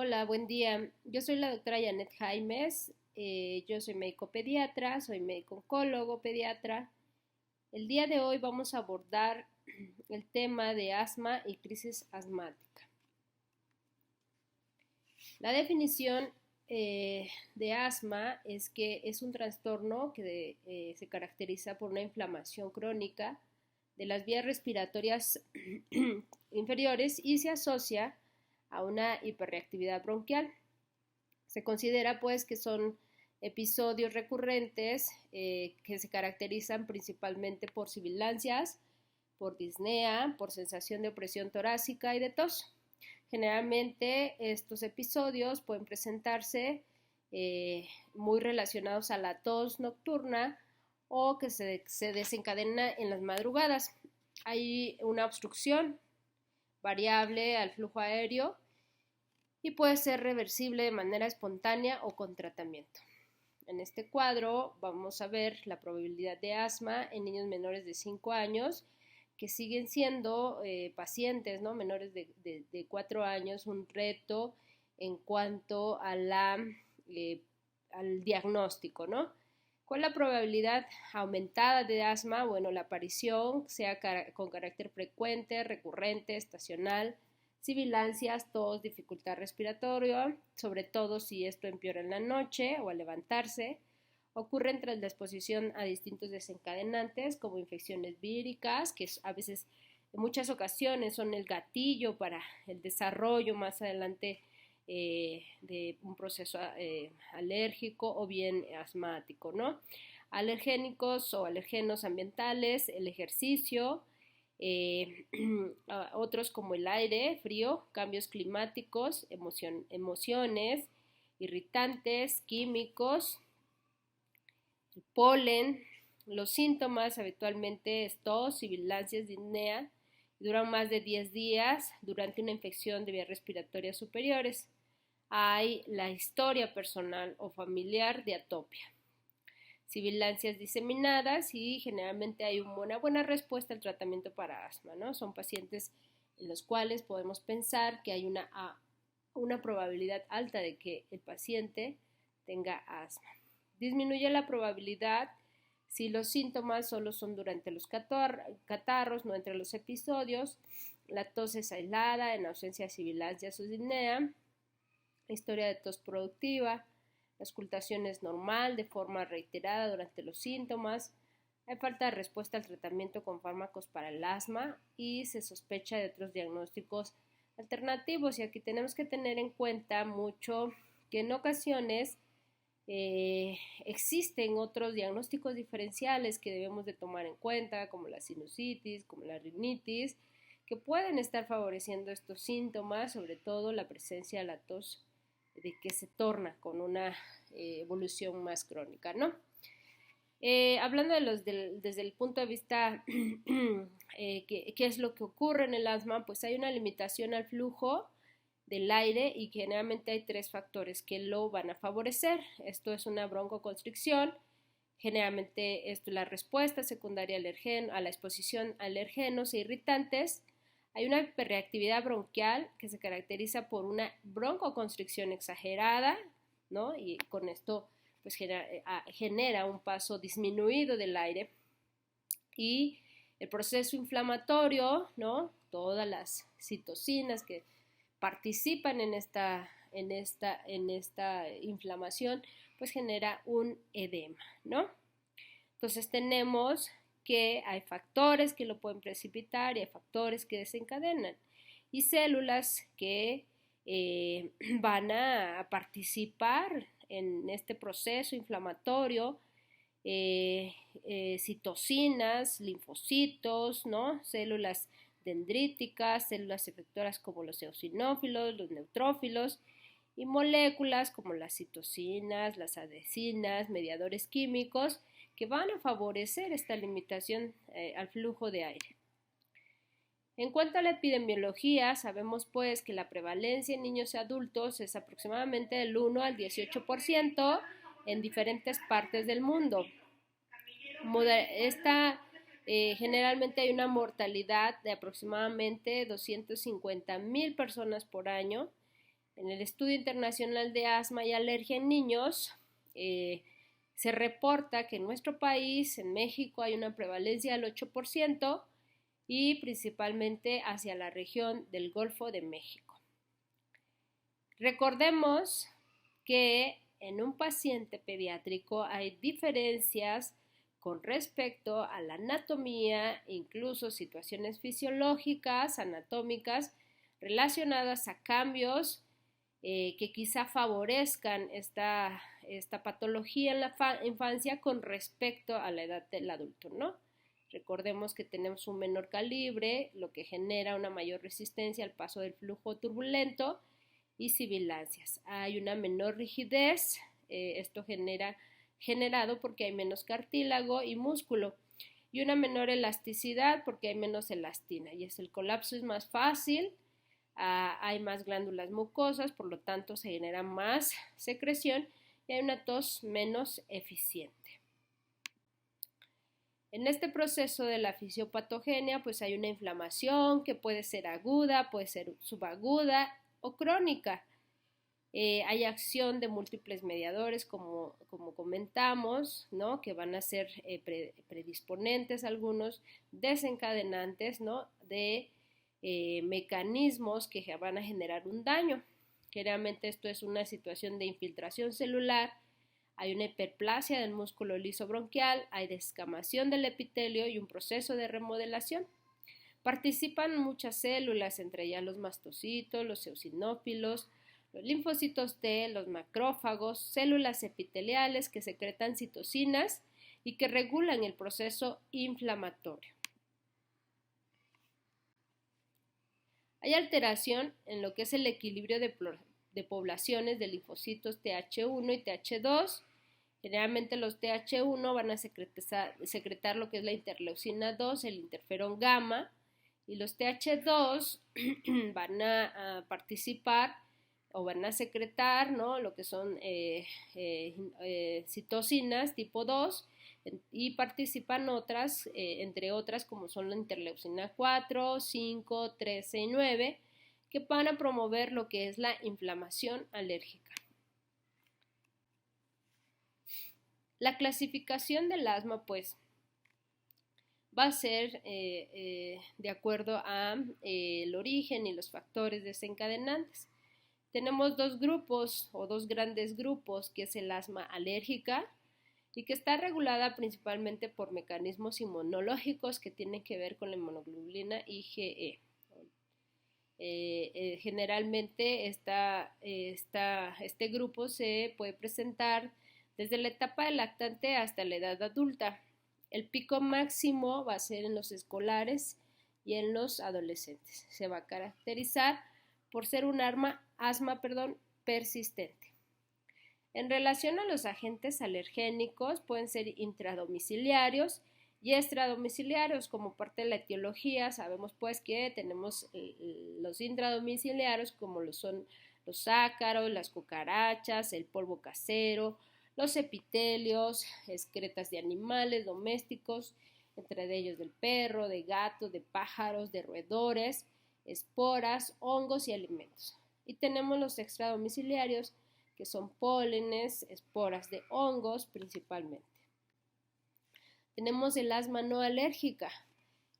Hola, buen día. Yo soy la doctora Janet Jaimes. Yo soy médico pediatra, soy médico oncólogo pediatra. El día de hoy vamos a abordar el tema de asma y crisis asmática. La definición de asma es que es un trastorno que se caracteriza por una inflamación crónica de las vías respiratorias inferiores y se asocia a una hiperreactividad bronquial. Se considera pues que son episodios recurrentes que se caracterizan principalmente por sibilancias, por disnea, por sensación de opresión torácica y de tos. Generalmente estos episodios pueden presentarse muy relacionados a la tos nocturna o que se desencadena en las madrugadas. Hay una obstrucción variable al flujo aéreo y puede ser reversible de manera espontánea o con tratamiento. En este cuadro vamos a ver la probabilidad de asma en niños menores de 5 años que siguen siendo pacientes, ¿no? Menores de 4 años, un reto en cuanto a al diagnóstico, ¿no? ¿Cuál es la probabilidad aumentada de asma? Bueno, la aparición sea con carácter frecuente, recurrente, estacional, sibilancias, tos, dificultad respiratoria, sobre todo si esto empeora en la noche o al levantarse. Ocurren tras la exposición a distintos desencadenantes como infecciones víricas, que a veces en muchas ocasiones son el gatillo para el desarrollo más adelante de un proceso alérgico o bien asmático, ¿no? Alergénicos o alergenos ambientales, el ejercicio, otros como el aire frío, cambios climáticos, emociones, irritantes, químicos, el polen. Los síntomas habitualmente es tos, sibilancias, disnea, duran más de 10 días durante una infección de vías respiratorias superiores. Hay la historia personal o familiar de atopia, sibilancias diseminadas y generalmente hay una buena respuesta al tratamiento para asma, ¿no? Son pacientes en los cuales podemos pensar que hay una probabilidad alta de que el paciente tenga asma. Disminuye la probabilidad si los síntomas solo son durante los catarros, no entre los episodios. La tos es aislada, en ausencia de sibilancias o disnea. Historia de tos productiva. La auscultación es normal, de forma reiterada durante los síntomas. Hay falta de respuesta al tratamiento con fármacos para el asma y se sospecha de otros diagnósticos alternativos. Y aquí tenemos que tener en cuenta mucho que en ocasiones existen otros diagnósticos diferenciales que debemos de tomar en cuenta, como la sinusitis, como la rinitis, que pueden estar favoreciendo estos síntomas, sobre todo la presencia de la tos, de que se torna con una evolución más crónica, ¿no? Hablando desde el punto de vista qué es lo que ocurre en el asma, pues hay una limitación al flujo del aire y generalmente hay 3 factores que lo van a favorecer. Esto es una broncoconstricción, generalmente esto es la respuesta secundaria a la exposición a alergenos e irritantes. Hay una hiperreactividad bronquial que se caracteriza por una broncoconstricción exagerada, ¿no? Y con esto pues genera un paso disminuido del aire. Y el proceso inflamatorio, ¿no? Todas las citocinas que participan en esta inflamación, pues genera un edema, ¿no? Entonces tenemos que hay factores que lo pueden precipitar y hay factores que desencadenan y células que van a participar en este proceso inflamatorio, citocinas, linfocitos, ¿no? Células dendríticas, células efectoras como los eosinófilos, los neutrófilos y moléculas como las citocinas, las adhesinas, mediadores químicos que van a favorecer esta limitación al flujo de aire. En cuanto a la epidemiología, sabemos pues que la prevalencia en niños y adultos es aproximadamente del 1 al 18% en diferentes partes del mundo. Generalmente hay una mortalidad de aproximadamente 250,000 personas por año. En el Estudio Internacional de Asma y Alergia en Niños, se reporta que en nuestro país, en México, hay una prevalencia del 8% y principalmente hacia la región del Golfo de México. Recordemos que en un paciente pediátrico hay diferencias con respecto a la anatomía, incluso situaciones fisiológicas, anatómicas, relacionadas a cambios que quizá favorezcan esta patología en la infancia con respecto a la edad del adulto, ¿no? Recordemos que tenemos un menor calibre, lo que genera una mayor resistencia al paso del flujo turbulento y sibilancias. Hay una menor rigidez, esto generado porque hay menos cartílago y músculo, y una menor elasticidad porque hay menos elastina, y el colapso es más fácil, hay más glándulas mucosas, por lo tanto se genera más secreción y hay una tos menos eficiente. En este proceso de la fisiopatogenia, pues hay una inflamación que puede ser aguda, puede ser subaguda o crónica. Hay acción de múltiples mediadores, como comentamos, ¿no? Que van a ser predisponentes, algunos desencadenantes, ¿no? De mecanismos que van a generar un daño. Generalmente esto es una situación de infiltración celular, hay una hiperplasia del músculo liso bronquial, hay descamación del epitelio y un proceso de remodelación. Participan muchas células, entre ellas los mastocitos, los eosinófilos, los linfocitos T, los macrófagos, células epiteliales que secretan citocinas y que regulan el proceso inflamatorio. Hay alteración en lo que es el equilibrio de poblaciones de linfocitos Th1 y Th2. Generalmente los Th1 van a secretar lo que es la interleucina 2, el interferón gamma, y los Th2 van a participar o van a secretar, ¿no? Lo que son citocinas tipo 2 y participan otras, entre otras como son la interleucina 4, 5, 13 y 9, que van a promover lo que es la inflamación alérgica. La clasificación del asma, pues, va a ser de acuerdo a el origen y los factores desencadenantes. Tenemos dos grupos o dos grandes grupos, que es el asma alérgica y que está regulada principalmente por mecanismos inmunológicos que tienen que ver con la inmunoglobulina IgE. Generalmente este grupo se puede presentar desde la etapa del lactante hasta la edad adulta. El pico máximo va a ser en los escolares y en los adolescentes. Se va a caracterizar por ser un asma persistente. En relación a los agentes alergénicos, pueden ser intradomiciliarios y extradomiciliarios. Como parte de la etiología, sabemos pues que tenemos los intradomiciliarios, como lo son los ácaros, las cucarachas, el polvo casero, los epitelios, excretas de animales domésticos, entre ellos del perro, de gato, de pájaros, de roedores, esporas, hongos y alimentos. Y tenemos los extradomiciliarios, que son pólenes, esporas de hongos principalmente. Tenemos el asma no alérgica,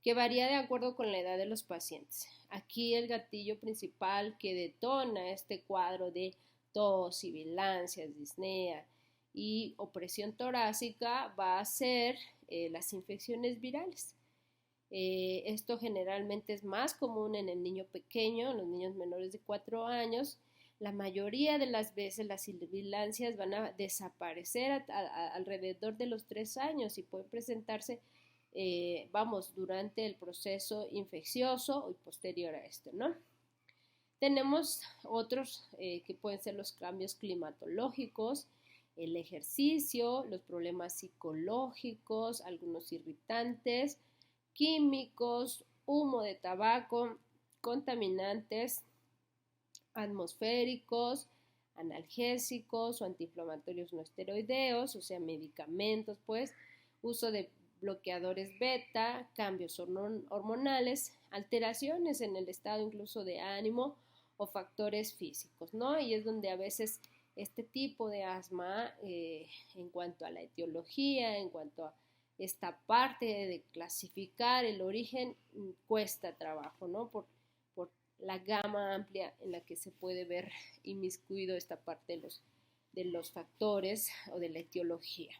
que varía de acuerdo con la edad de los pacientes. Aquí el gatillo principal que detona este cuadro de tos, sibilancias, disnea y opresión torácica va a ser las infecciones virales. Esto generalmente es más común en el niño pequeño, en los niños menores de 4 años. La mayoría de las veces las sibilancias van a desaparecer alrededor de los 3 años y pueden presentarse, durante el proceso infeccioso y posterior a esto, ¿no? Tenemos otros que pueden ser los cambios climatológicos, el ejercicio, los problemas psicológicos, algunos irritantes, químicos, humo de tabaco, contaminantes atmosféricos, analgésicos o antiinflamatorios no esteroideos, o sea, medicamentos, pues, uso de bloqueadores beta, cambios hormonales, alteraciones en el estado incluso de ánimo o factores físicos, ¿no? Y es donde a veces este tipo de asma, en cuanto a la etiología, en cuanto a esta parte de clasificar el origen, cuesta trabajo, ¿no? Por la gama amplia en la que se puede ver inmiscuido esta parte de los factores o de la etiología.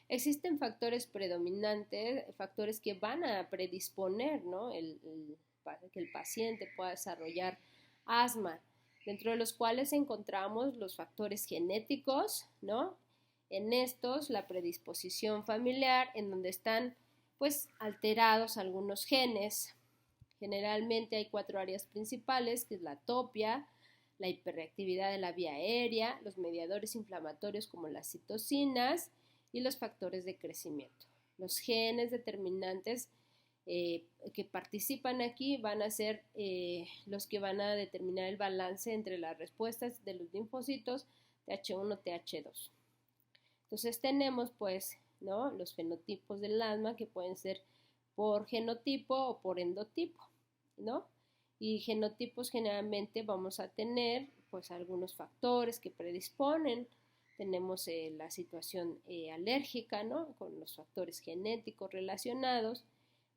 Existen factores predominantes, factores que van a predisponer, ¿no? Que el paciente pueda desarrollar asma, dentro de los cuales encontramos los factores genéticos, ¿no? En estos, la predisposición familiar, en donde están pues alterados algunos genes. Generalmente hay 4 áreas principales, que es la atopia, la hiperreactividad de la vía aérea, los mediadores inflamatorios como las citocinas y los factores de crecimiento. Los genes determinantes que participan aquí van a ser los que van a determinar el balance entre las respuestas de los linfocitos Th1, Th2. Entonces tenemos pues, ¿no?, los fenotipos del asma, que pueden ser por genotipo o por endotipo, ¿no? Y genotipos generalmente vamos a tener pues algunos factores que predisponen. Tenemos la situación alérgica, ¿no?, con los factores genéticos relacionados.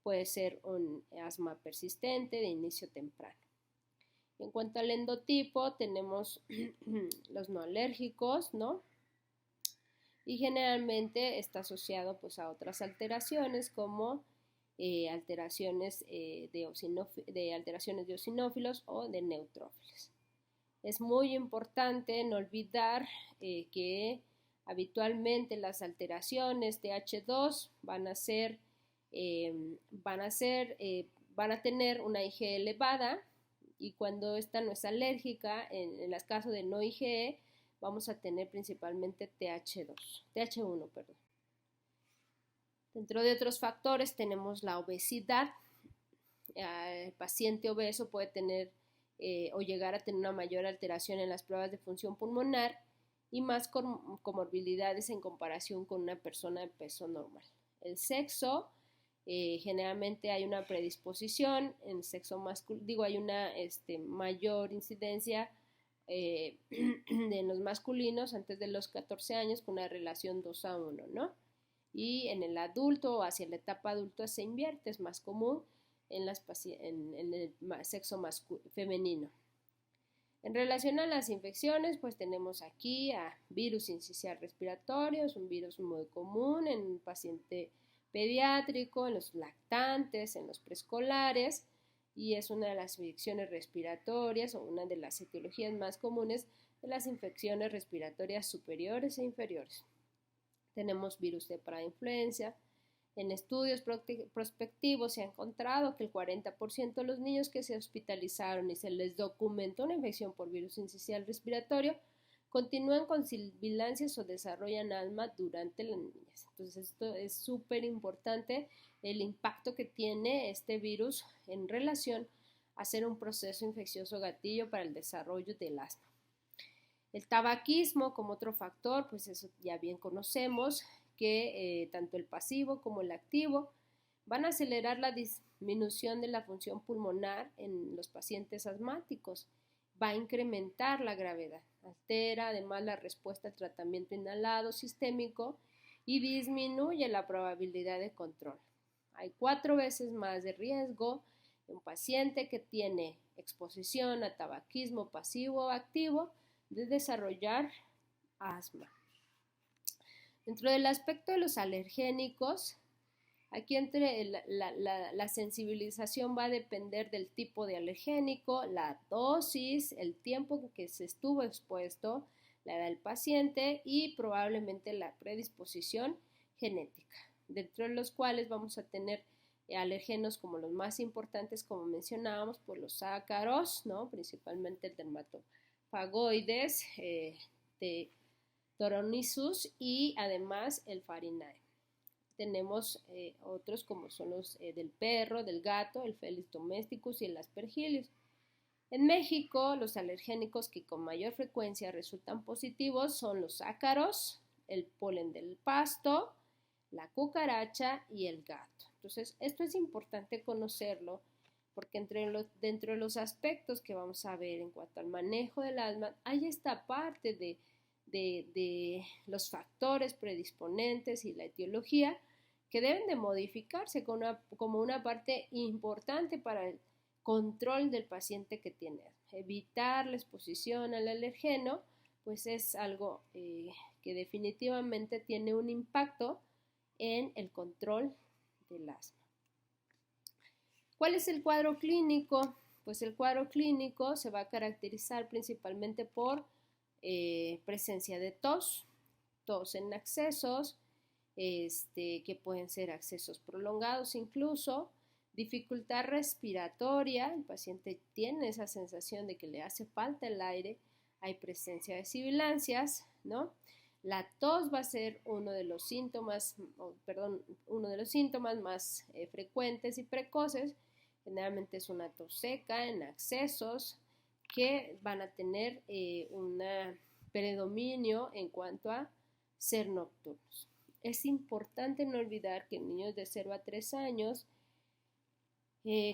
Puede ser un asma persistente de inicio temprano. En cuanto al endotipo, tenemos los no alérgicos, ¿no? Y generalmente está asociado pues a otras alteraciones como alteraciones de alteraciones de eosinófilos o de neutrófilos. Es muy importante no olvidar que habitualmente las alteraciones Th2 van a tener una IgE elevada, y cuando esta no es alérgica, en el caso de no IgE, vamos a tener principalmente Th1, perdón. Dentro de otros factores tenemos la obesidad. El paciente obeso puede tener o llegar a tener una mayor alteración en las pruebas de función pulmonar y más comorbilidades en comparación con una persona de peso normal. El sexo, generalmente hay una predisposición en sexo masculino, hay una mayor incidencia de los masculinos antes de los 14 años, con una relación 2:1, ¿no? Y en el adulto o hacia la etapa adulta se invierte, es más común en el sexo femenino. En relación a las infecciones, pues tenemos aquí a virus sincicial respiratorio, es un virus muy común en un paciente pediátrico, en los lactantes, en los preescolares, y es una de las infecciones respiratorias o una de las etiologías más comunes de las infecciones respiratorias superiores e inferiores. Tenemos virus de parainfluencia. En estudios prospectivos se ha encontrado que el 40% de los niños que se hospitalizaron y se les documentó una infección por virus sincicial respiratorio continúan con sibilancias o desarrollan asma durante la niñez. Entonces esto es súper importante, el impacto que tiene este virus en relación a ser un proceso infeccioso gatillo para el desarrollo del asma. El tabaquismo como otro factor, pues eso ya bien conocemos, que tanto el pasivo como el activo van a acelerar la disminución de la función pulmonar en los pacientes asmáticos, va a incrementar la gravedad, altera además la respuesta al tratamiento inhalado sistémico y disminuye la probabilidad de control. Hay 4 veces más de riesgo en un paciente que tiene exposición a tabaquismo pasivo o activo de desarrollar asma. Dentro del aspecto de los alergénicos, aquí la sensibilización va a depender del tipo de alergénico, la dosis, el tiempo que se estuvo expuesto, la edad del paciente y probablemente la predisposición genética, dentro de los cuales vamos a tener alérgenos como los más importantes, como mencionábamos, por los ácaros, ¿no?, principalmente el dermatofagoides, de Toronisus y además el Farinae. Tenemos otros como son los del perro, del gato, el Felis domesticus y el Aspergillus. En México, los alergénicos que con mayor frecuencia resultan positivos son los ácaros, el polen del pasto, la cucaracha y el gato. Entonces, esto es importante conocerlo porque dentro de los aspectos que vamos a ver en cuanto al manejo del asma, hay esta parte de los factores predisponentes y la etiología que deben de modificarse como una parte importante para el control del paciente que tiene asma. Evitar la exposición al alergeno, pues es algo que definitivamente tiene un impacto en el control del asma. ¿Cuál es el cuadro clínico? Pues el cuadro clínico se va a caracterizar principalmente por presencia de tos en accesos, que pueden ser accesos prolongados incluso, dificultad respiratoria, el paciente tiene esa sensación de que le hace falta el aire, hay presencia de sibilancias, ¿no? La tos va a ser uno de los síntomas más frecuentes y precoces. Generalmente es una tos seca en accesos que van a tener un predominio en cuanto a ser nocturnos. Es importante no olvidar que en niños de 0 a 3 años,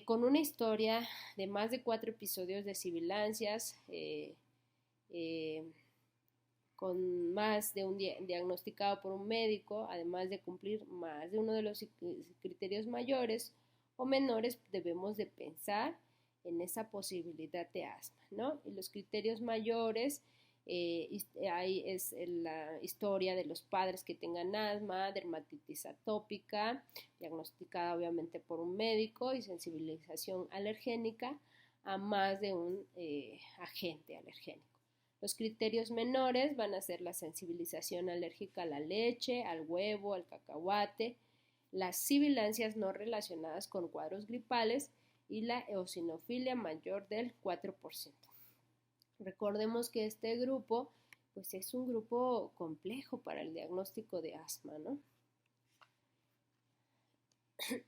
con una historia de más de 4 episodios de sibilancias, con más de un diagnosticado por un médico, además de cumplir más de uno de los criterios mayores o menores, debemos de pensar en esa posibilidad de asma, ¿no? Y los criterios mayores, ahí es la historia de los padres que tengan asma, dermatitis atópica, diagnosticada obviamente por un médico, y sensibilización alergénica a más de un agente alergénico. Los criterios menores van a ser la sensibilización alérgica a la leche, al huevo, al cacahuate, las sibilancias no relacionadas con cuadros gripales y la eosinofilia mayor del 4%. Recordemos que este grupo pues es un grupo complejo para el diagnóstico de asma, ¿no?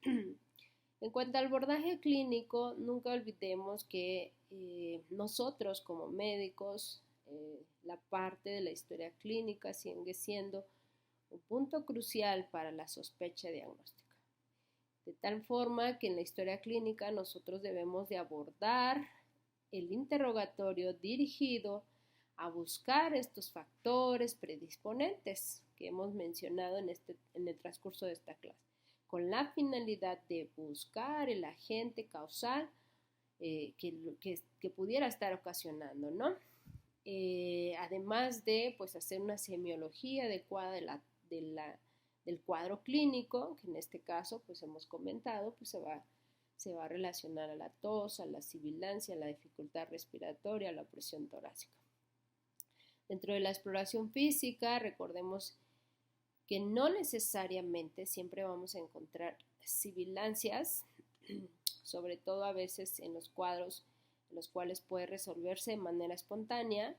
En cuanto al abordaje clínico, nunca olvidemos que nosotros como médicos, la parte de la historia clínica sigue siendo un punto crucial para la sospecha diagnóstica. De tal forma que en la historia clínica nosotros debemos de abordar el interrogatorio dirigido a buscar estos factores predisponentes que hemos mencionado en el transcurso de esta clase, con la finalidad de buscar el agente causal que pudiera estar ocasionando, ¿no? Además de pues, hacer una semiología adecuada del cuadro clínico, que en este caso pues hemos comentado, pues se va a relacionar a la tos, a la sibilancia, a la dificultad respiratoria, a la presión torácica. Dentro de la exploración física, recordemos que no necesariamente siempre vamos a encontrar sibilancias, sobre todo a veces en los cuadros en los cuales puede resolverse de manera espontánea,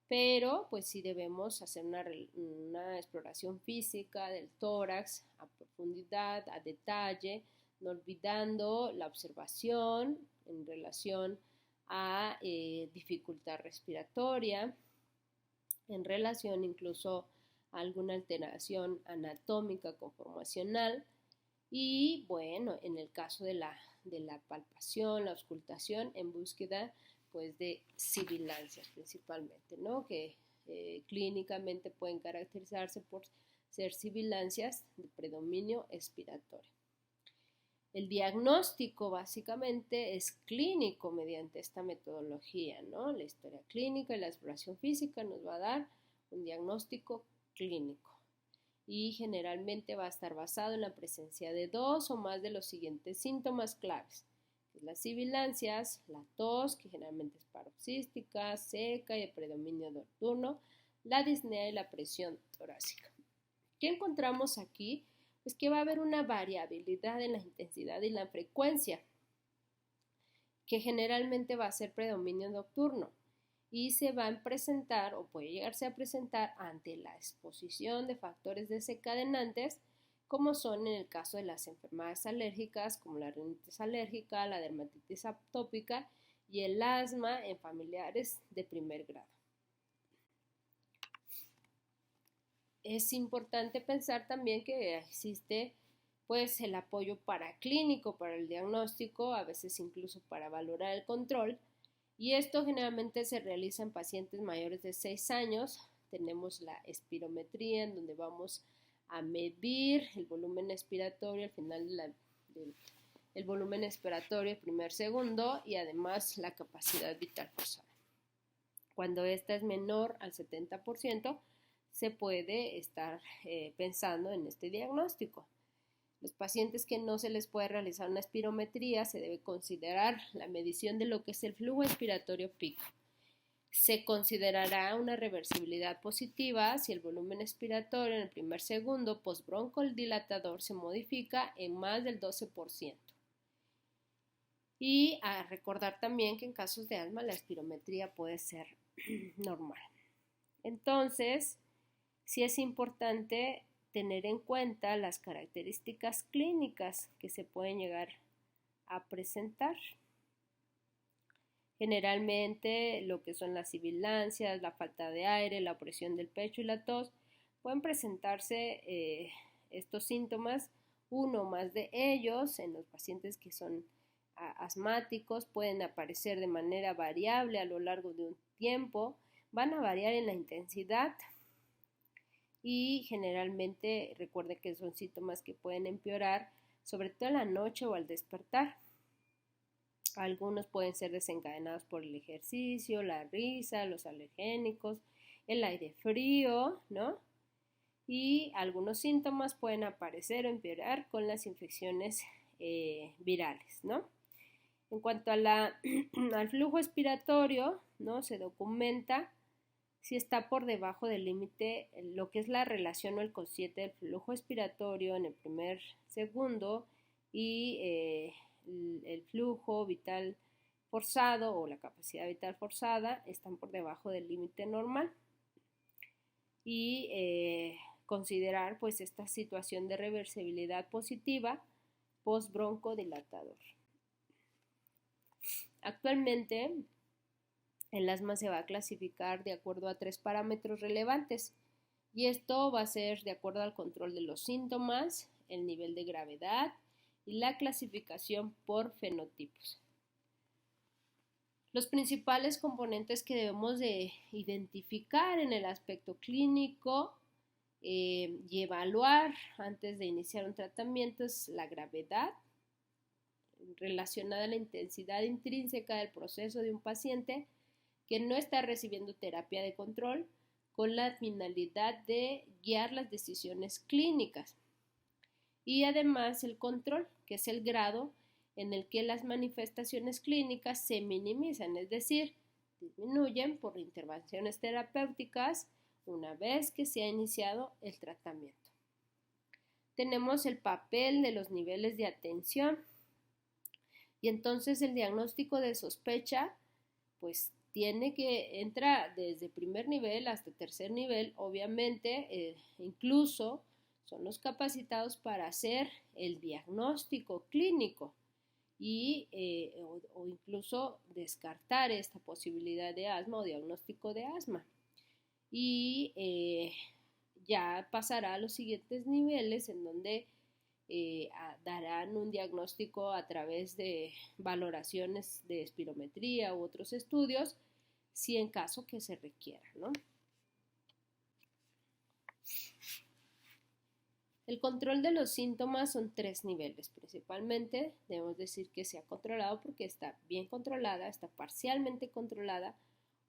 pero pues sí debemos hacer una exploración física del tórax a profundidad, a detalle, no olvidando la observación en relación a dificultad respiratoria, en relación incluso a alguna alteración anatómica conformacional y bueno, en el caso de la palpación, la auscultación en búsqueda pues de sibilancias principalmente, ¿no? Que clínicamente pueden caracterizarse por ser sibilancias de predominio expiratorio. El diagnóstico básicamente es clínico mediante esta metodología, ¿no? La historia clínica y la exploración física nos va a dar un diagnóstico clínico y generalmente va a estar basado en la presencia de 2 o más de los siguientes síntomas claves. Las sibilancias, la tos, que generalmente es paroxística, seca y de predominio nocturno, la disnea y la presión torácica. ¿Qué encontramos aquí? Pues que va a haber una variabilidad en la intensidad y la frecuencia, que generalmente va a ser predominio nocturno y se va a presentar o puede llegarse a presentar ante la exposición de factores desencadenantes como son en el caso de las enfermedades alérgicas como la rinitis alérgica, la dermatitis atópica y el asma en familiares de primer grado. Es importante pensar también que existe pues el apoyo paraclínico para el diagnóstico, a veces incluso para valorar el control, y esto generalmente se realiza en pacientes mayores de 6 años. Tenemos la espirometría, en donde vamos a medir el volumen expiratorio al final del volumen expiratorio primer segundo, y además la capacidad vital forzada. Cuando esta es menor al 70%, se puede estar pensando en este diagnóstico. Los pacientes que no se les puede realizar una espirometría, se debe considerar la medición de lo que es el flujo expiratorio pico. Se considerará una reversibilidad positiva si el volumen expiratorio en el primer segundo postbroncodilatador se modifica en más del 12%. Y a recordar también que en casos de asma la espirometría puede ser normal. Entonces, sí es importante tener en cuenta las características clínicas que se pueden llegar a presentar. Generalmente lo que son las sibilancias, la falta de aire, la opresión del pecho y la tos, pueden presentarse estos síntomas, uno o más de ellos en los pacientes que son asmáticos, pueden aparecer de manera variable a lo largo de un tiempo, van a variar en la intensidad y generalmente recuerde que son síntomas que pueden empeorar, sobre todo en la noche o al despertar. Algunos pueden ser desencadenados por el ejercicio, la risa, los alergénicos, el aire frío, ¿no? Y algunos síntomas pueden aparecer o empeorar con las infecciones virales, ¿no? En cuanto a al flujo expiratorio, ¿no? Se documenta si está por debajo del límite, lo que es la relación o el cociente del flujo expiratorio en el primer segundo y el flujo vital forzado o la capacidad vital forzada están por debajo del límite normal. Y considerar pues esta situación de reversibilidad positiva postbroncodilatador. Actualmente el asma se va a clasificar de acuerdo a 3 parámetros relevantes, y esto va a ser de acuerdo al control de los síntomas, el nivel de gravedad y la clasificación por fenotipos. Los principales componentes que debemos de identificar en el aspecto clínico y evaluar antes de iniciar un tratamiento es la gravedad relacionada a la intensidad intrínseca del proceso de un paciente que no está recibiendo terapia de control con la finalidad de guiar las decisiones clínicas. Y además el control, que es el grado en el que las manifestaciones clínicas se minimizan, es decir, disminuyen por intervenciones terapéuticas una vez que se ha iniciado el tratamiento. Tenemos el papel de los niveles de atención, y entonces el diagnóstico de sospecha pues tiene que entrar desde primer nivel hasta tercer nivel. Obviamente incluso son los capacitados para hacer el diagnóstico clínico y o incluso descartar esta posibilidad de asma o diagnóstico de asma. Y ya pasará a los siguientes niveles en donde darán un diagnóstico a través de valoraciones de espirometría u otros estudios, si en caso que se requiera, ¿no? El control de los síntomas son 3 niveles. Principalmente debemos decir que se ha controlado porque está bien controlada, está parcialmente controlada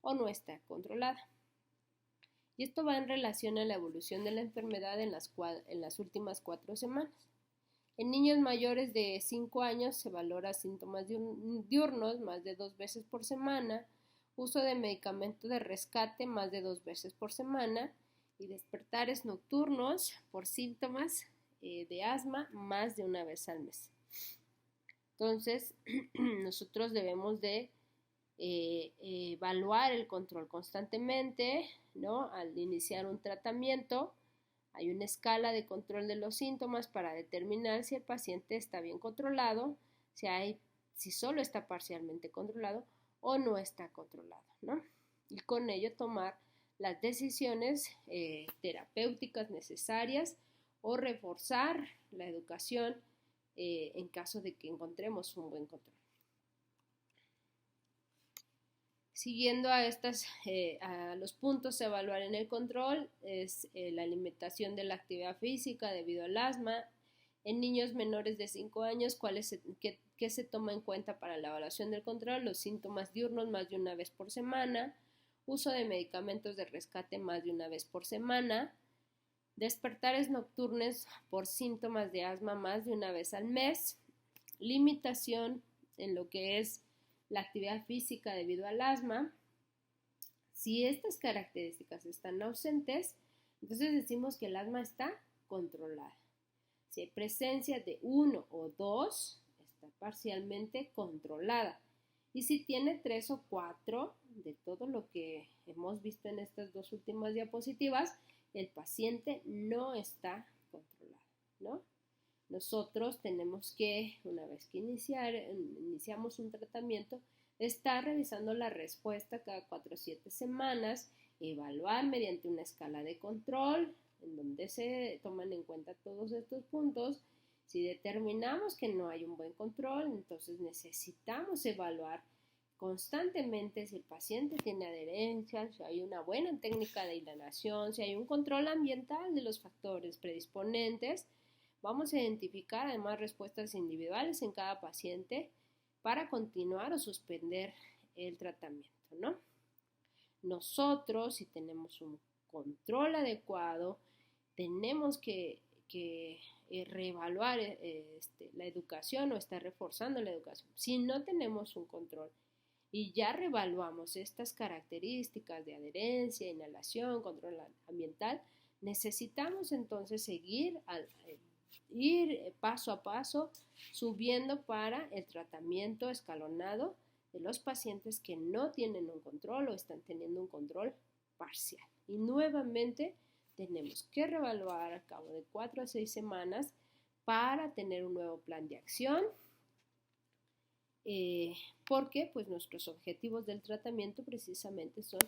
o no está controlada. Y esto va en relación a la evolución de la enfermedad en las últimas 4 semanas. En niños mayores de 5 años se valora síntomas diurnos más de 2 veces por semana, uso de medicamento de rescate más de 2 veces por semana y despertares nocturnos por síntomas de asma más de 1 vez al mes. Entonces, nosotros debemos de evaluar el control constantemente, ¿no? Al iniciar un tratamiento, hay una escala de control de los síntomas para determinar si el paciente está bien controlado, si solo está parcialmente controlado o no está controlado, ¿no? Y con ello tomar las decisiones terapéuticas necesarias o reforzar la educación en caso de que encontremos un buen control. Siguiendo a los puntos a evaluar en el control es la limitación de la actividad física debido al asma. En niños menores de 5 años, ¿qué se toma en cuenta para la evaluación del control? Los síntomas diurnos más de una vez por semana, uso de medicamentos de rescate más de una vez por semana, despertares nocturnos por síntomas de asma más de una vez al mes, limitación en lo que es la actividad física debido al asma. Si estas características están ausentes, entonces decimos que el asma está controlada. Si hay presencia de 1 o 2, está parcialmente controlada. Y si tiene 3 o 4, de todo lo que hemos visto en estas dos últimas diapositivas, el paciente no está controlado, ¿no? Nosotros tenemos que, una vez que iniciamos un tratamiento, estar revisando la respuesta cada 4 o 7 semanas, evaluar mediante una escala de control, en donde se toman en cuenta todos estos puntos. Si determinamos que no hay un buen control, entonces necesitamos evaluar constantemente si el paciente tiene adherencia, si hay una buena técnica de inhalación, si hay un control ambiental de los factores predisponentes. Vamos a identificar además respuestas individuales en cada paciente para continuar o suspender el tratamiento, ¿no? Nosotros, si tenemos un control adecuado, tenemos que reevaluar la educación o estar reforzando la educación. Si no tenemos un control y ya reevaluamos estas características de adherencia, inhalación, control ambiental, necesitamos entonces ir paso a paso subiendo para el tratamiento escalonado de los pacientes que no tienen un control o están teniendo un control parcial. Y nuevamente tenemos que reevaluar al cabo de 4 a 6 semanas para tener un nuevo plan de acción, porque pues nuestros objetivos del tratamiento precisamente son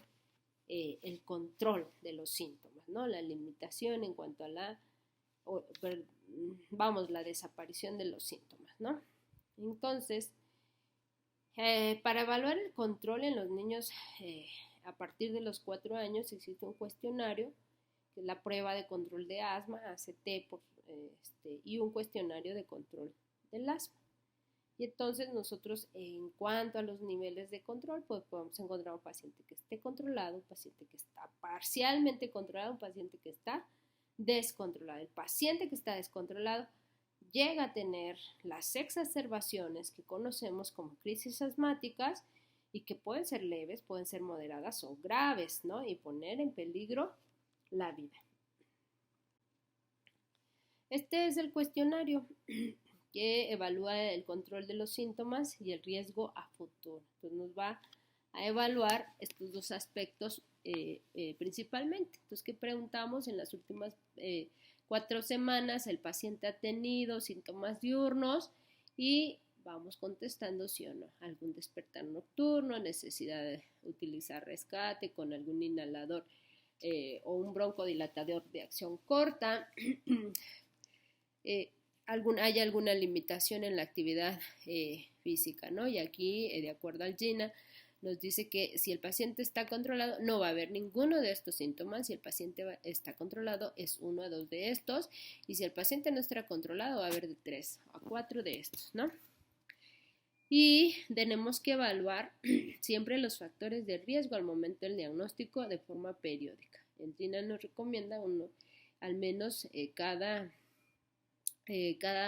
el control de los síntomas, ¿no? La limitación en cuanto a la desaparición de los síntomas, ¿no? Entonces, para evaluar el control en los niños a partir de los 4 años existe un cuestionario, que es la prueba de control de asma, ACT, y un cuestionario de control del asma. Y entonces nosotros, en cuanto a los niveles de control, pues podemos encontrar un paciente que esté controlado, un paciente que está parcialmente controlado, un paciente que está descontrolado. El paciente que está descontrolado llega a tener las exacerbaciones que conocemos como crisis asmáticas y que pueden ser leves, pueden ser moderadas o graves, ¿no? Y poner en peligro la vida. Este es el cuestionario que evalúa el control de los síntomas y el riesgo a futuro. Entonces nos va a evaluar estos dos aspectos principalmente. Entonces, ¿qué preguntamos? En las últimas 4 semanas el paciente ha tenido síntomas diurnos y vamos contestando sí o no. Algún despertar nocturno, necesidad de utilizar rescate con algún inhalador o un broncodilatador de acción corta. ¿Hay alguna limitación en la actividad física, ¿no? Y aquí, de acuerdo al GINA, nos dice que si el paciente está controlado, no va a haber ninguno de estos síntomas. Si el paciente está controlado, es 1 a 2 de estos. Y si el paciente no está controlado, va a haber de 3 a 4 de estos, ¿no? Y tenemos que evaluar siempre los factores de riesgo al momento del diagnóstico de forma periódica. El GINA nos recomienda uno, al menos cada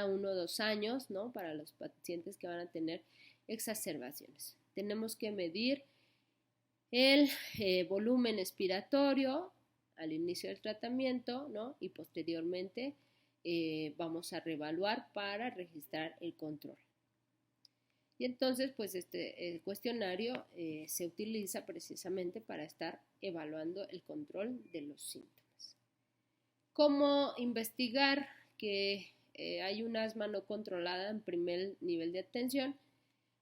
1 o 2 años, ¿no? Para los pacientes que van a tener exacerbaciones. Tenemos que medir el volumen expiratorio al inicio del tratamiento, ¿no? Y posteriormente vamos a reevaluar para registrar el control. Y entonces, pues el cuestionario se utiliza precisamente para estar evaluando el control de los síntomas. ¿Cómo investigar que hay un asma no controlada en primer nivel de atención?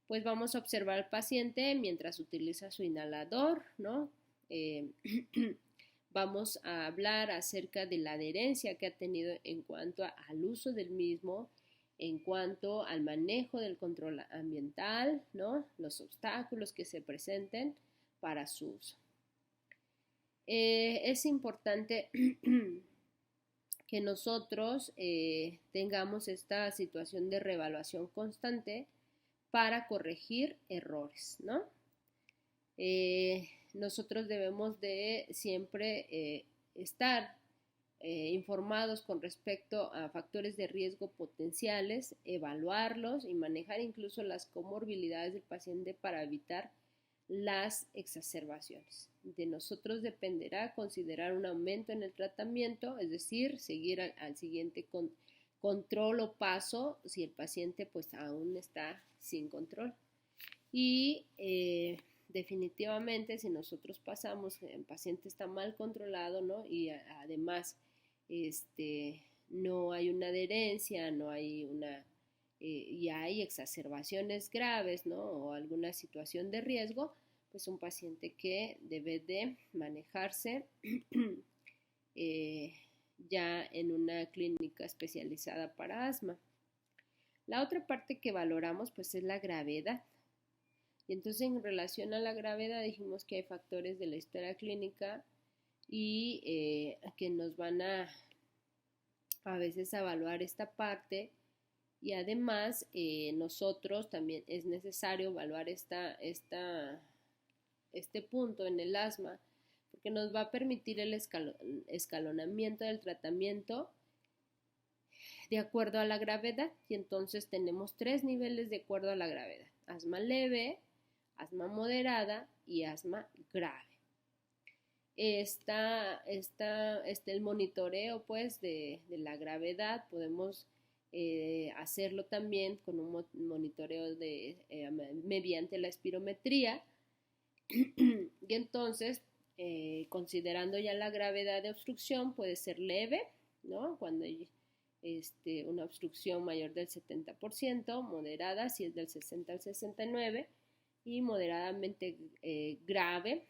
Pues vamos a observar al paciente mientras utiliza su inhalador, ¿no? Vamos a hablar acerca de la adherencia que ha tenido en cuanto al uso del mismo, en cuanto al manejo del control ambiental, ¿no? Los obstáculos que se presenten para su uso. Es importante que nosotros tengamos esta situación de reevaluación constante para corregir errores, ¿no? Nosotros debemos de siempre estar informados con respecto a factores de riesgo potenciales, evaluarlos y manejar incluso las comorbilidades del paciente para evitar las exacerbaciones. De nosotros dependerá considerar un aumento en el tratamiento, es decir, seguir al siguiente control o paso si el paciente pues aún está sin control. Y definitivamente si nosotros pasamos, el paciente está mal controlado, ¿no? Y además no hay una adherencia, no hay y hay exacerbaciones graves, ¿no? O alguna situación de riesgo, pues un paciente que debe de manejarse ya en una clínica especializada para asma. La otra parte que valoramos pues es la gravedad. Y entonces en relación a la gravedad dijimos que hay factores de la historia clínica y que nos van a veces evaluar esta parte y además nosotros también es necesario evaluar este punto en el asma porque nos va a permitir el escalonamiento del tratamiento de acuerdo a la gravedad y entonces tenemos 3 niveles de acuerdo a la gravedad: asma leve, asma moderada y asma grave. El monitoreo pues de la gravedad podemos hacerlo también con un monitoreo mediante la espirometría y entonces considerando ya la gravedad de obstrucción puede ser leve, ¿no? Cuando hay una obstrucción mayor del 70%, moderada si es del 60 al 69% y moderadamente grave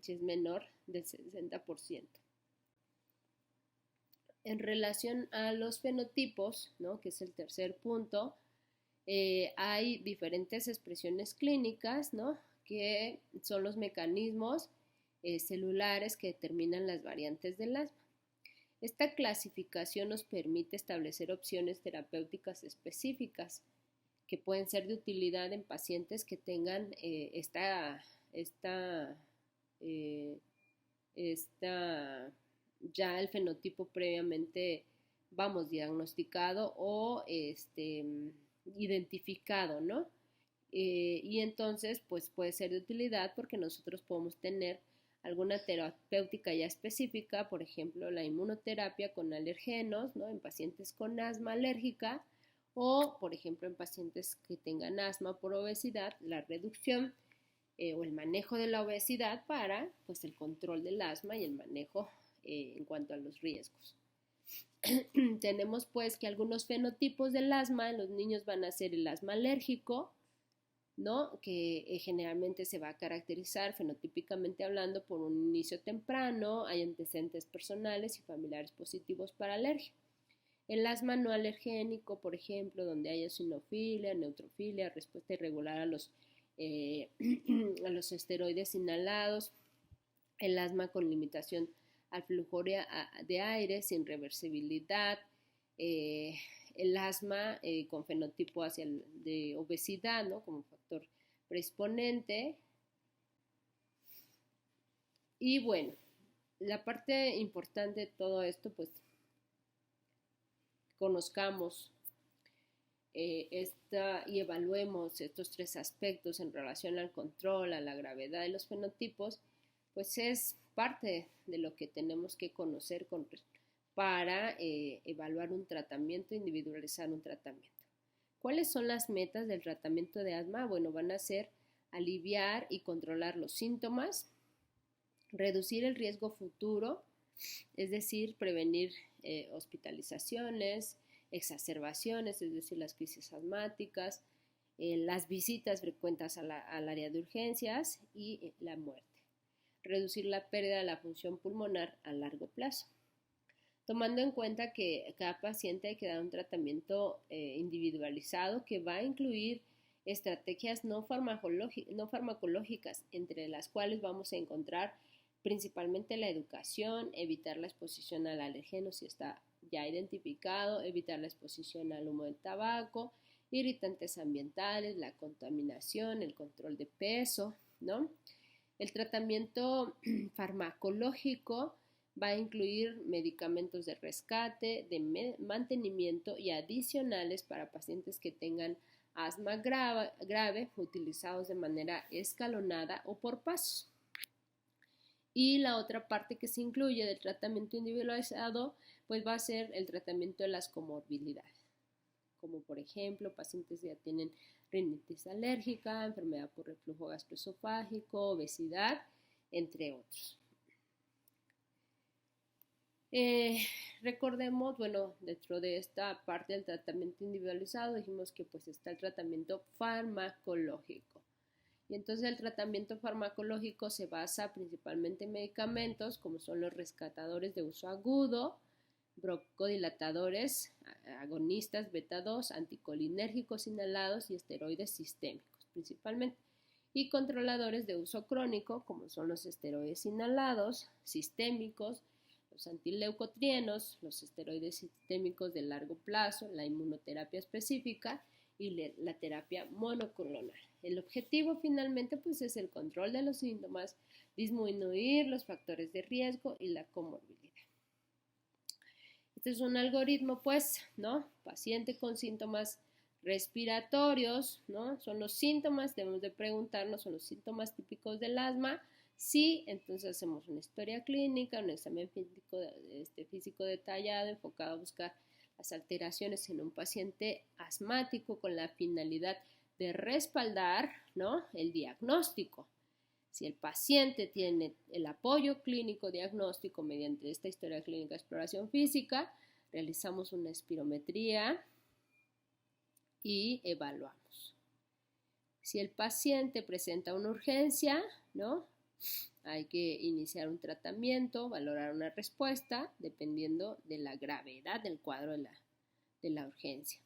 si es menor del 60%. En relación a los fenotipos, ¿no? Que es el tercer punto, hay diferentes expresiones clínicas, ¿no? Que son los mecanismos celulares que determinan las variantes del asma. Esta clasificación nos permite establecer opciones terapéuticas específicas que pueden ser de utilidad en pacientes que tengan ya el fenotipo previamente, diagnosticado o identificado, ¿no? Y entonces, pues puede ser de utilidad porque nosotros podemos tener alguna terapéutica ya específica, por ejemplo, la inmunoterapia con alergenos, ¿no? En pacientes con asma alérgica o, por ejemplo, en pacientes que tengan asma por obesidad, la reducción o el manejo de la obesidad para pues, el control del asma y el manejo en cuanto a los riesgos. Tenemos pues que algunos fenotipos del asma en los niños van a ser el asma alérgico, ¿no? Que generalmente se va a caracterizar fenotípicamente hablando por un inicio temprano, hay antecedentes personales y familiares positivos para alergia. El asma no alergénico, por ejemplo, donde hay eosinofilia, neutrofilia, respuesta irregular a los esteroides inhalados, el asma con limitación al flujo de aire sin reversibilidad, el asma con fenotipo de obesidad, ¿no? Como factor predisponente. Y bueno, la parte importante de todo esto, pues conozcamos y evaluemos estos 3 aspectos en relación al control, a la gravedad de los fenotipos, pues es parte de lo que tenemos que conocer para evaluar un tratamiento, individualizar un tratamiento. ¿Cuáles son las metas del tratamiento de asma? Bueno, van a ser aliviar y controlar los síntomas, reducir el riesgo futuro, es decir, prevenir hospitalizaciones, exacerbaciones, es decir, las crisis asmáticas, las visitas frecuentes al área de urgencias y la muerte. reducir la pérdida de la función pulmonar a largo plazo. Tomando en cuenta que cada paciente hay que dar un tratamiento individualizado que va a incluir estrategias no farmacológicas, entre las cuales vamos a encontrar principalmente la educación, evitar la exposición al alergeno si está ya identificado, evitar la exposición al humo del tabaco, irritantes ambientales, la contaminación, el control de peso, ¿no? El tratamiento farmacológico va a incluir medicamentos de rescate, de mantenimiento y adicionales para pacientes que tengan asma grave utilizados de manera escalonada o por pasos. Y la otra parte que se incluye del tratamiento individualizado pues va a ser el tratamiento de las comorbilidades, como por ejemplo pacientes que ya tienen rinitis alérgica, enfermedad por reflujo gastroesofágico, obesidad, entre otros. Recordemos, bueno, dentro de esta parte del tratamiento individualizado dijimos que pues está el tratamiento farmacológico. Y entonces el tratamiento farmacológico se basa principalmente en medicamentos como son los rescatadores de uso agudo, broncodilatadores, agonistas beta-2, anticolinérgicos inhalados y esteroides sistémicos principalmente, y controladores de uso crónico como son los esteroides inhalados, sistémicos, los antileucotrienos, los esteroides sistémicos de largo plazo, la inmunoterapia específica y la terapia monoclonal. El objetivo finalmente pues es el control de los síntomas, disminuir los factores de riesgo y la comorbilidad. Este es un algoritmo pues, ¿no? Paciente con síntomas respiratorios, ¿no? Son los síntomas, debemos de preguntarnos, son los síntomas típicos del asma. Sí, entonces hacemos una historia clínica, un examen físico detallado enfocado a buscar las alteraciones en un paciente asmático con la finalidad de respaldar, ¿no?, el diagnóstico. Si el paciente tiene el apoyo clínico diagnóstico mediante esta historia clínica de exploración física, realizamos una espirometría y evaluamos. Si el paciente presenta una urgencia, ¿no?, hay que iniciar un tratamiento, valorar una respuesta, dependiendo de la gravedad del cuadro de la urgencia.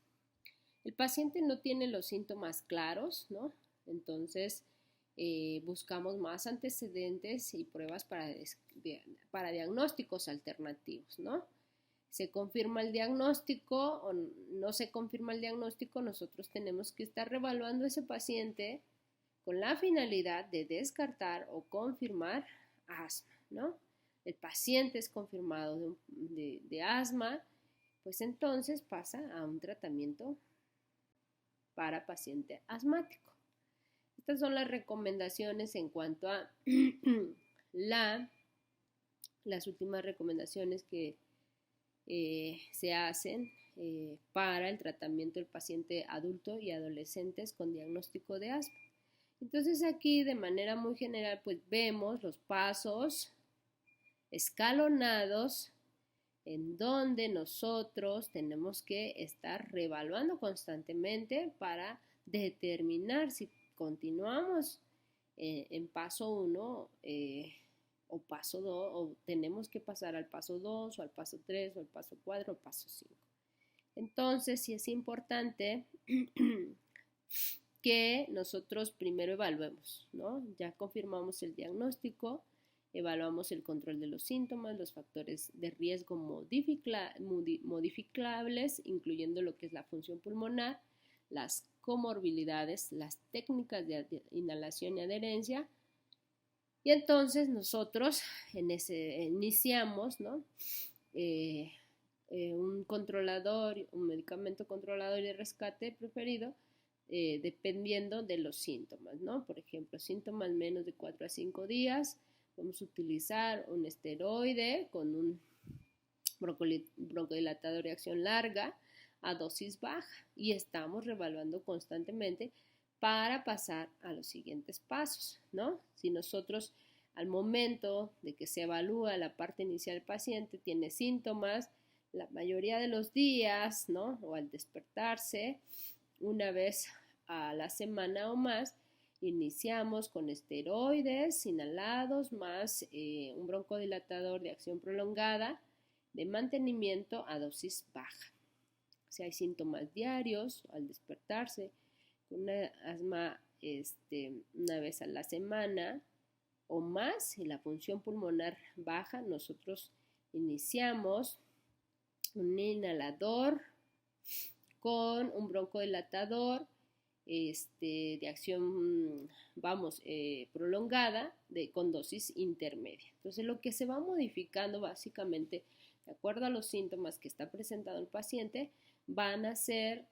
El paciente no tiene los síntomas claros, ¿no? Entonces buscamos más antecedentes y pruebas para diagnósticos alternativos, ¿no? Se confirma el diagnóstico o no se confirma el diagnóstico, nosotros tenemos que estar reevaluando a ese paciente con la finalidad de descartar o confirmar asma, ¿no? El paciente es confirmado de asma, pues entonces pasa a un tratamiento para paciente asmático. Estas son las recomendaciones en cuanto a las últimas recomendaciones que se hacen para el tratamiento del paciente adulto y adolescentes con diagnóstico de asma. Entonces aquí de manera muy general pues vemos los pasos escalonados en donde nosotros tenemos que estar reevaluando constantemente para determinar si continuamos en paso 1 o paso 2 o tenemos que pasar al paso 2 o al paso 3 o al paso 4 o paso 5. Entonces sí es importante que nosotros primero evaluemos, ¿no? Ya confirmamos el diagnóstico, evaluamos el control de los síntomas, los factores de riesgo modificables, incluyendo lo que es la función pulmonar, las comorbilidades, las técnicas de inhalación y adherencia. Y entonces nosotros iniciamos, ¿no?, un controlador, un medicamento controlador de rescate preferido, dependiendo de los síntomas, ¿no? Por ejemplo, síntomas menos de 4 a 5 días, vamos a utilizar un esteroide con un broncodilatador de acción larga a dosis baja y estamos reevaluando constantemente para pasar a los siguientes pasos, ¿no? Si nosotros al momento de que se evalúa la parte inicial del paciente tiene síntomas, la mayoría de los días, ¿no?, o al despertarse una vez a la semana o más, Iniciamos con esteroides inhalados más un broncodilatador de acción prolongada de mantenimiento a dosis baja. Si hay síntomas diarios al despertarse, con una asma una vez a la semana o más y la función pulmonar baja, nosotros iniciamos un inhalador con un broncodilatador de acción, prolongada con dosis intermedia. Entonces, lo que se va modificando básicamente, de acuerdo a los síntomas que está presentando el paciente, van a ser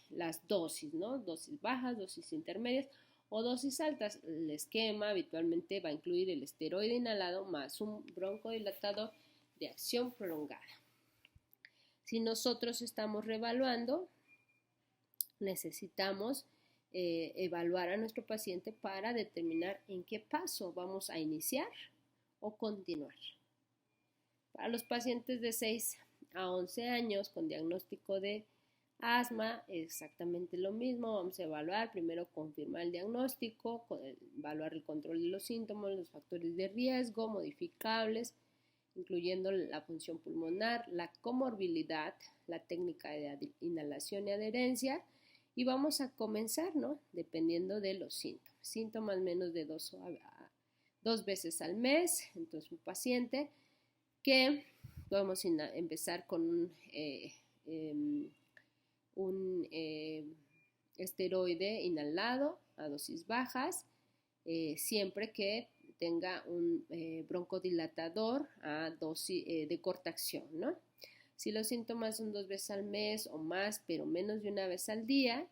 las dosis, ¿no? Dosis bajas, dosis intermedias o dosis altas. El esquema habitualmente va a incluir el esteroide inhalado más un broncodilatador de acción prolongada. Si nosotros estamos reevaluando, necesitamos evaluar a nuestro paciente para determinar en qué paso vamos a iniciar o continuar. Para los pacientes de 6 a 11 años con diagnóstico de asma, exactamente lo mismo. Vamos a evaluar, primero confirmar el diagnóstico, evaluar el control de los síntomas, los factores de riesgo modificables, incluyendo la función pulmonar, la comorbilidad, la técnica de inhalación y adherencia. Y vamos a comenzar, ¿no? Dependiendo de los síntomas. Síntomas menos de 2 veces al mes. Entonces, un paciente que podemos empezar con un esteroide inhalado a dosis bajas, siempre que tenga un broncodilatador a dosis de corta acción, ¿no? Si los síntomas son 2 veces al mes o más, pero menos de una vez al día,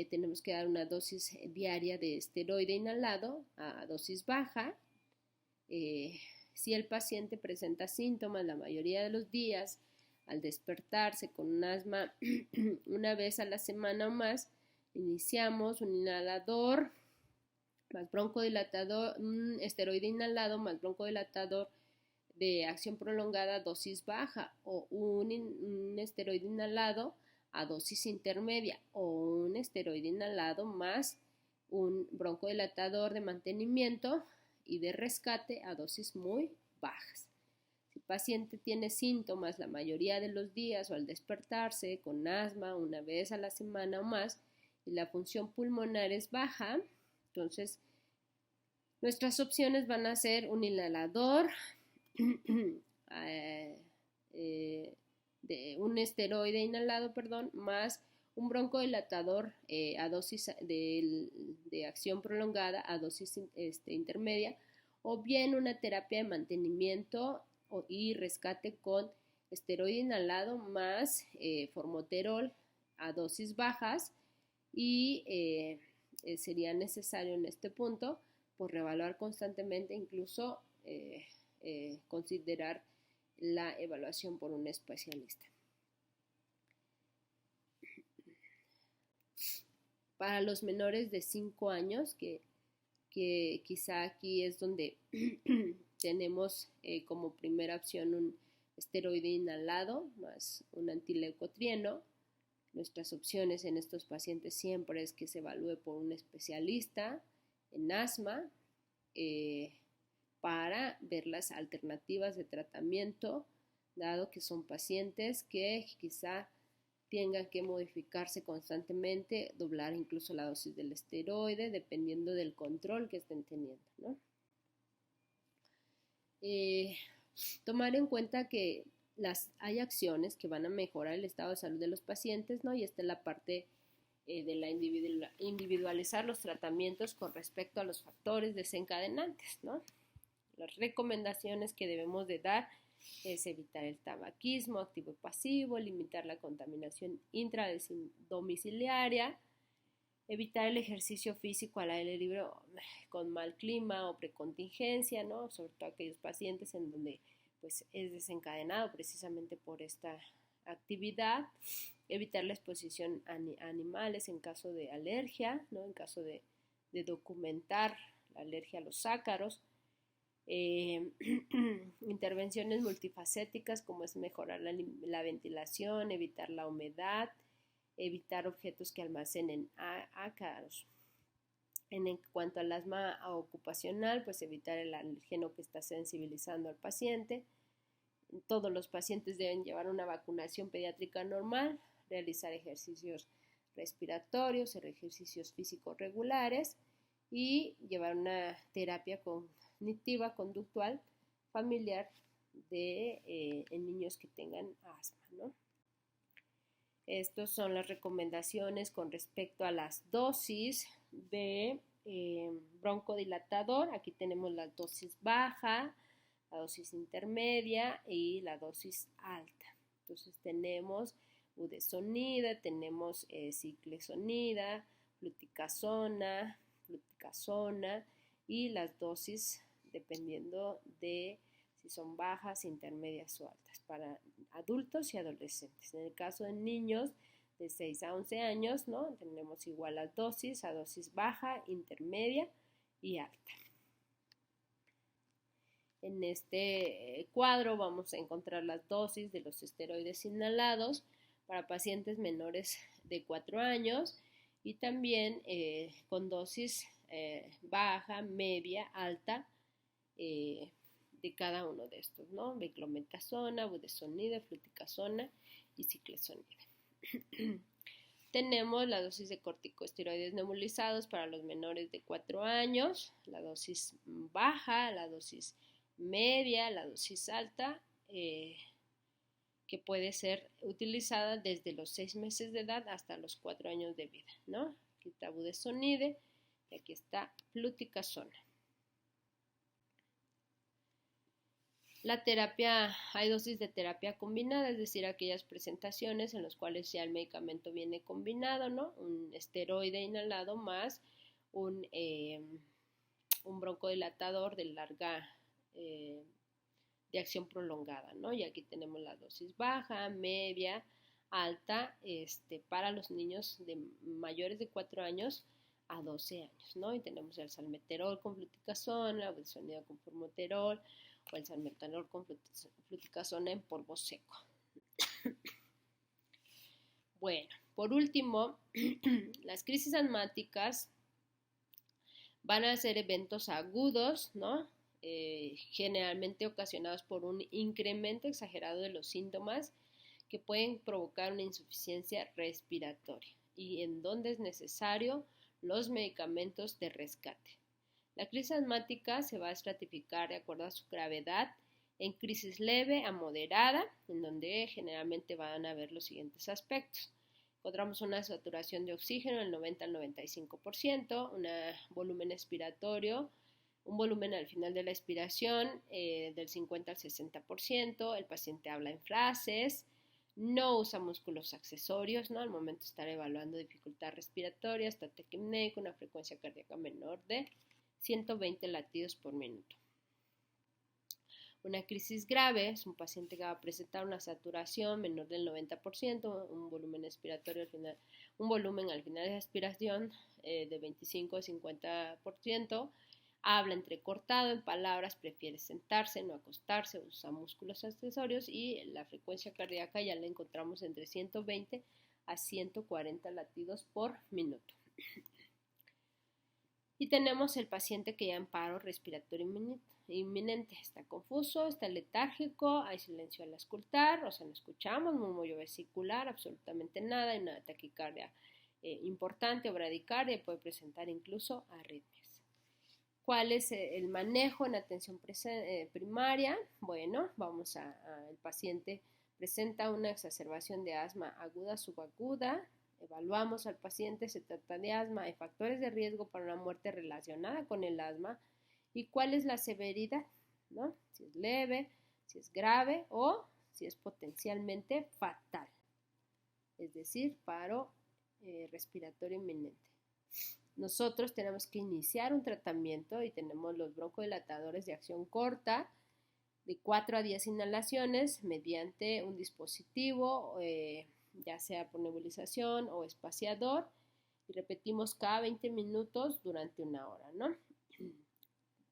tenemos que dar una dosis diaria de esteroide inhalado a dosis baja. Si el paciente presenta síntomas la mayoría de los días al despertarse con un asma una vez a la semana o más, iniciamos un inhalador más broncodilatador, un esteroide inhalado más broncodilatador de acción prolongada dosis baja o un esteroide inhalado a dosis intermedia o un esteroide inhalado más un broncodilatador de mantenimiento y de rescate a dosis muy bajas. Si el paciente tiene síntomas la mayoría de los días o al despertarse con asma una vez a la semana o más y la función pulmonar es baja, entonces nuestras opciones van a ser un inhalador de un esteroide inhalado, más un broncodilatador a dosis de acción prolongada a dosis intermedia, o bien una terapia de mantenimiento y rescate con esteroide inhalado más formoterol a dosis bajas, y sería necesario en este punto pues reevaluar constantemente, incluso considerar la evaluación por un especialista. Para los menores de 5 años, que quizá aquí es donde tenemos como primera opción un esteroide inhalado más un antileucotrieno. Nuestras opciones en estos pacientes siempre es que se evalúe por un especialista en asma para ver las alternativas de tratamiento, dado que son pacientes que quizá tengan que modificarse constantemente, doblar incluso la dosis del esteroide, dependiendo del control que estén teniendo, ¿no? Tomar en cuenta que hay acciones que van a mejorar el estado de salud de los pacientes, ¿no? Y esta es la parte de la individualizar los tratamientos con respecto a los factores desencadenantes, ¿no? Las recomendaciones que debemos de dar es evitar el tabaquismo activo y pasivo, limitar la contaminación intradomiciliaria, evitar el ejercicio físico al aire libre con mal clima o precontingencia, ¿no? Sobre todo aquellos pacientes en donde pues, es desencadenado precisamente por esta actividad, evitar la exposición a animales en caso de alergia, ¿no? En caso de documentar la alergia a los ácaros, intervenciones multifacéticas como es mejorar la ventilación, evitar la humedad, evitar objetos que almacenen ácaros. En cuanto al asma ocupacional, pues evitar el alérgeno que está sensibilizando al paciente. Todos los pacientes deben llevar una vacunación pediátrica normal, realizar ejercicios respiratorios, ejercicios físicos regulares y llevar una terapia cognitiva conductual familiar en niños que tengan asma, ¿no? Estas son las recomendaciones con respecto a las dosis de broncodilatador. Aquí tenemos la dosis baja, la dosis intermedia y la dosis alta. Entonces tenemos budesonida, tenemos ciclesonida, fluticasona y las dosis dependiendo de si son bajas, intermedias o altas para adultos y adolescentes. En el caso de niños de 6 a 11 años, ¿no? Tenemos igual las dosis, a dosis baja, intermedia y alta. En este cuadro vamos a encontrar las dosis de los esteroides inhalados para pacientes menores de 4 años y también con dosis baja, media, alta de cada uno de estos, ¿no? Beclometasona, budesonida, fluticasona y ciclesonida. Tenemos la dosis de corticosteroides nebulizados para los menores de 4 años, la dosis baja, la dosis media, la dosis alta, que puede ser utilizada desde los 6 meses de edad hasta los 4 años de vida, ¿no? Aquí está budesonide y aquí está fluticasona. La terapia, hay dosis de terapia combinada, es decir, aquellas presentaciones en las cuales ya el medicamento viene combinado, ¿no? Un esteroide inhalado más un broncodilatador de larga de acción prolongada, ¿no? Y aquí tenemos la dosis baja, media, alta, para los niños de mayores de 4 años a 12 años, ¿no? Y tenemos el salmeterol con fluticasona, la budesonida con formoterol, o el salmeterol con fluticasona en polvo seco. Bueno, por último, las crisis asmáticas van a ser eventos agudos, ¿no? Generalmente ocasionados por un incremento exagerado de los síntomas que pueden provocar una insuficiencia respiratoria y en donde es necesario los medicamentos de rescate. La crisis asmática se va a estratificar de acuerdo a su gravedad en crisis leve a moderada, en donde generalmente van a haber los siguientes aspectos. Encontramos una saturación de oxígeno del 90 al 95%, un volumen expiratorio, un volumen al final de la expiración del 50 al 60%, el paciente habla en frases, no usa músculos accesorios, ¿no? Al momento de estar evaluando dificultad respiratoria, está taquipneico, una frecuencia cardíaca menor de 120 latidos por minuto. Una crisis grave es un paciente que va a presentar una saturación menor del 90%, un volumen expiratorio al final, un volumen al final de la expiración de 25 a 50%, habla entrecortado en palabras, prefiere sentarse, no acostarse, usa músculos accesorios y la frecuencia cardíaca ya la encontramos entre 120 a 140 latidos por minuto. Y tenemos el paciente que ya en paro respiratorio inminente. Está confuso, está letárgico, hay silencio al auscultar, o sea, no escuchamos, murmullo vesicular, absolutamente nada, hay una taquicardia importante o bradicardia y puede presentar incluso arritmias. ¿Cuál es el manejo en atención primaria? Bueno, el paciente presenta una exacerbación de asma aguda, subaguda. Evaluamos al paciente, se trata de asma, hay factores de riesgo para una muerte relacionada con el asma y cuál es la severidad, ¿no? Si es leve, si es grave o si es potencialmente fatal, es decir, paro respiratorio inminente. Nosotros tenemos que iniciar un tratamiento y tenemos los broncodilatadores de acción corta de 4 a 10 inhalaciones mediante un dispositivo ya sea por nebulización o espaciador, y repetimos cada 20 minutos durante una hora, ¿no?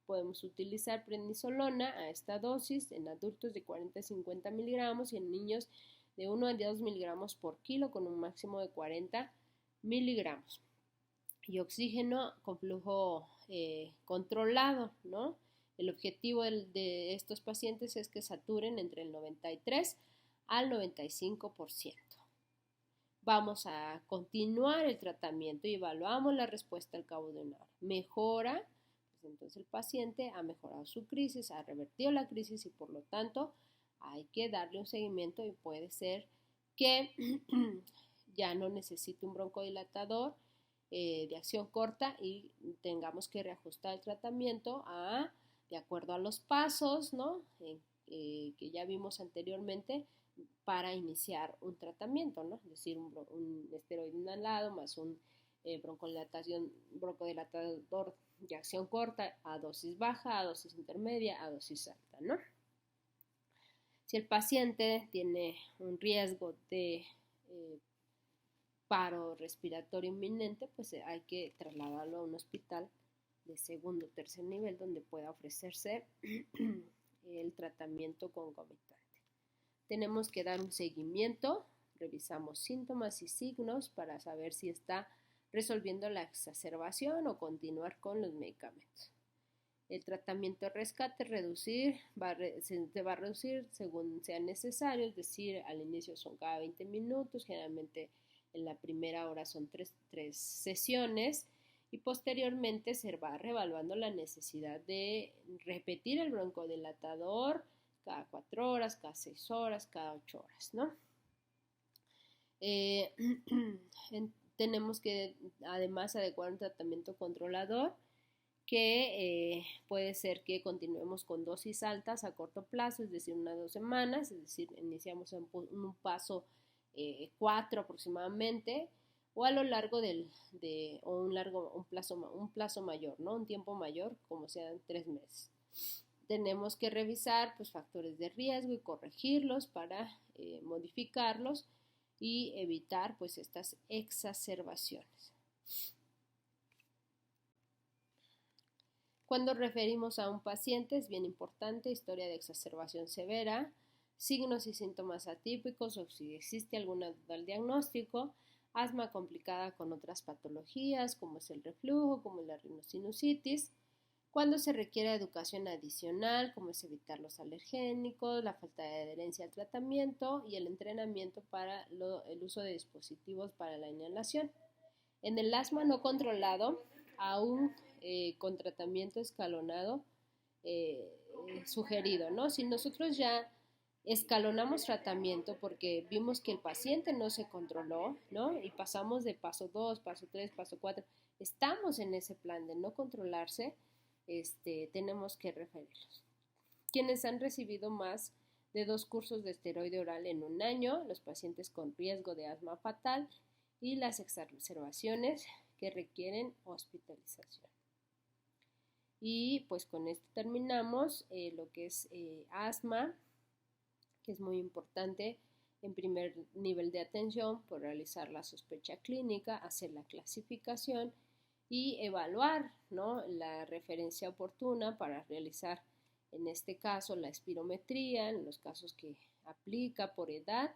Podemos utilizar prednisolona a esta dosis en adultos de 40 a 50 miligramos y en niños de 1 a 2 miligramos por kilo con un máximo de 40 miligramos. y oxígeno con flujo controlado, ¿no? El objetivo de estos pacientes es que saturen entre el 93 al 95%. Vamos a continuar el tratamiento y evaluamos la respuesta al cabo de una hora. Mejora, pues entonces el paciente ha mejorado su crisis, ha revertido la crisis y por lo tanto hay que darle un seguimiento y puede ser que ya no necesite un broncodilatador de acción corta y tengamos que reajustar el tratamiento de acuerdo a los pasos, ¿no? Que ya vimos anteriormente para iniciar un tratamiento, ¿no? Es decir, un esteroide inhalado más un broncodilatador de acción corta a dosis baja, a dosis intermedia, a dosis alta, ¿no? Si el paciente tiene un riesgo de paro respiratorio inminente, pues hay que trasladarlo a un hospital de segundo o tercer nivel donde pueda ofrecerse el tratamiento concomitante. Tenemos que dar un seguimiento, revisamos síntomas y signos para saber si está resolviendo la exacerbación o continuar con los medicamentos. El tratamiento de rescate se va a reducir según sea necesario, es decir, al inicio son cada 20 minutos, generalmente en la primera hora son tres sesiones y posteriormente se va reevaluando la necesidad de repetir el broncodilatador cada 4 horas, cada 6 horas, cada 8 horas, ¿no? Tenemos que además adecuar un tratamiento controlador que puede ser que continuemos con dosis altas a corto plazo, es decir, 1 o 2 semanas, es decir, iniciamos en un paso 4 aproximadamente, o a lo largo un plazo mayor, ¿no? Un tiempo mayor, como sean 3 meses. Tenemos que revisar pues, factores de riesgo y corregirlos para modificarlos y evitar pues, estas exacerbaciones. Cuando referimos a un paciente es bien importante historia de exacerbación severa, signos y síntomas atípicos o si existe alguna duda al diagnóstico, asma complicada con otras patologías como es el reflujo, como la rinosinusitis, cuando se requiere educación adicional, como es evitar los alergénicos, la falta de adherencia al tratamiento y el entrenamiento para el uso de dispositivos para la inhalación. En el asma no controlado, aún con tratamiento escalonado sugerido, ¿no? Si nosotros ya escalonamos tratamiento porque vimos que el paciente no se controló, ¿no? Y pasamos de paso 2, paso 3, paso 4, estamos en ese plan de no controlarse, tenemos que referirlos. Quienes han recibido más de 2 cursos de esteroide oral en un año, los pacientes con riesgo de asma fatal y las exacerbaciones que requieren hospitalización. Y pues con esto terminamos lo que es asma, que es muy importante en primer nivel de atención por realizar la sospecha clínica, hacer la clasificación y evaluar, ¿no?, la referencia oportuna para realizar en este caso la espirometría en los casos que aplica por edad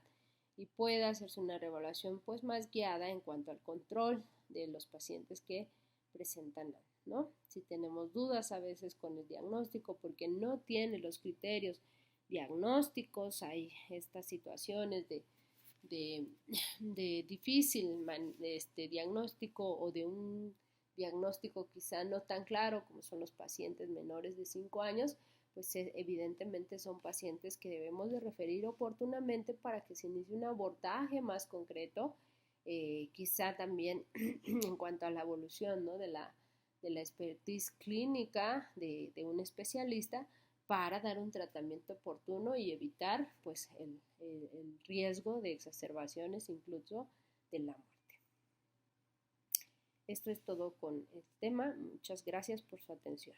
y pueda hacerse una reevaluación pues más guiada en cuanto al control de los pacientes que presentan, ¿no? Si tenemos dudas a veces con el diagnóstico porque no tiene los criterios diagnósticos, hay estas situaciones de difícil diagnóstico o de un diagnóstico quizá no tan claro como son los pacientes menores de 5 años, pues evidentemente son pacientes que debemos de referir oportunamente para que se inicie un abordaje más concreto, quizá también en cuanto a la evolución, ¿no?, de la expertise clínica de un especialista para dar un tratamiento oportuno y evitar pues, el riesgo de exacerbaciones, incluso de la muerte. Esto es todo con el tema. Muchas gracias por su atención.